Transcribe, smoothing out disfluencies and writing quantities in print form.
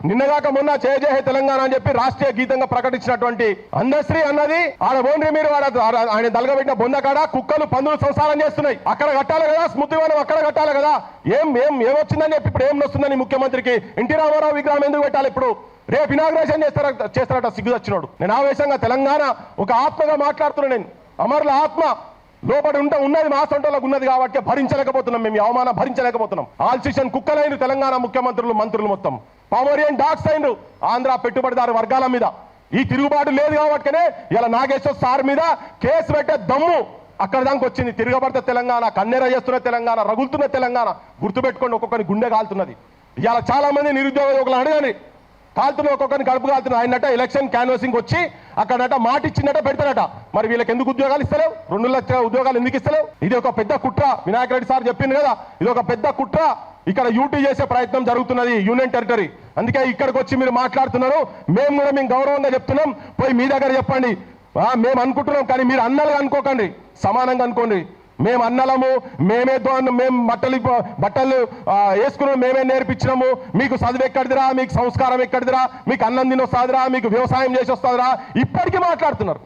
నిన్నగాక మొన్న జయ జయ హే తెలంగాణ అని చెప్పి రాష్ట్రీయ గీతంగా ప్రకటించినటువంటి అందశ్రీ అన్నది ఆడ బోండ్రి మీరు ఆయన దలగబెట్టిన బొందకాడ కుక్కలు పందులు సంసారం చేస్తున్నాయి. అక్కడ కట్టాలి కదా, స్మృతివనం అక్కడ కట్టాలి కదా. ఏమొచ్చిందని చెప్పి ఇప్పుడు ఏం వస్తుందని ముఖ్యమంత్రికి ఎన్టీ రామారావు విగ్రహం ఎందుకు పెట్టాలి? ఇప్పుడు రేపు ఇనాగ్రేషన్ చేస్తారట సిగ్గు వచ్చినోడు. నేను ఆవేశంగా తెలంగాణ ఒక ఆత్మగా మాట్లాడుతున్నా. నేను అమరుల ఆత్మ లోపడి ఉన్నది మా సొంటలకు ఉన్నది కాబట్టి భరించలేకపోతున్నాం. మేము ఈ అవమానం భరించలేకపోతున్నాం. ఆల్సిషన్ కుక్కలైన తెలంగాణ ముఖ్యమంత్రులు మంత్రులు మొత్తం పామోరియన్ డాగ్స్ అయిన ఆంధ్ర పెట్టుబడిదారు వర్గాల మీద ఈ తిరుగుబాటు లేదు కాబట్టినే ఇలా నాగేశ్వర్ సార్ మీద కేసు పెట్టే దమ్ము అక్కడ దానికి వచ్చింది. తిరగబడితే తెలంగాణ, కన్నెర చేస్తున్న తెలంగాణ, రగులుతున్న తెలంగాణ. గుర్తుపెట్టుకోండి, ఒక్కొక్కరి గుండె కాలుతున్నది. ఇవాళ చాలా మంది నిరుద్యోగ యువకులు అడగండి, కాలుతున్న ఒక్కొక్కరిని కడుపు కాలుతున్న. ఆయనట ఎలక్షన్ క్యాన్వాసింగ్ వచ్చి అక్కడట మాట ఇచ్చిందట పెడతారట. మరి వీళ్ళకి ఎందుకు ఉద్యోగాలు ఇస్తలేవు? 2 లక్షల ఉద్యోగాలు ఎందుకు ఇస్తలేవు? ఇది ఒక పెద్ద కుట్ర. వినాయక్ రెడ్డి సార్ చెప్పింది కదా, ఇది ఒక పెద్ద కుట్ర. ఇక్కడ యూటీ చేసే ప్రయత్నం జరుగుతున్నది యూనియన్ టెరిటరీ. అందుకే ఇక్కడికి వచ్చి మీరు మాట్లాడుతున్నారు. మేము కూడా మేము గౌరవంగా చెప్తున్నాం. పోయి మీ దగ్గర చెప్పండి. మేము అనుకుంటున్నాం కానీ మీరు అన్నలుగా అనుకోకండి, సమానంగా అనుకోండి. మేము అన్నలము, మేము బట్టలు వేసుకున్నాం, మేమే నేర్పించినాము. మీకు చదువు ఎక్కడిదిరా, మీకు సంస్కారం ఎక్కడిదిరా, మీకు అన్నం తినొస్తాదిరా, మీకు వ్యవసాయం చేసి వస్తుందిరా, ఇప్పటికీ మాట్లాడుతున్నారు.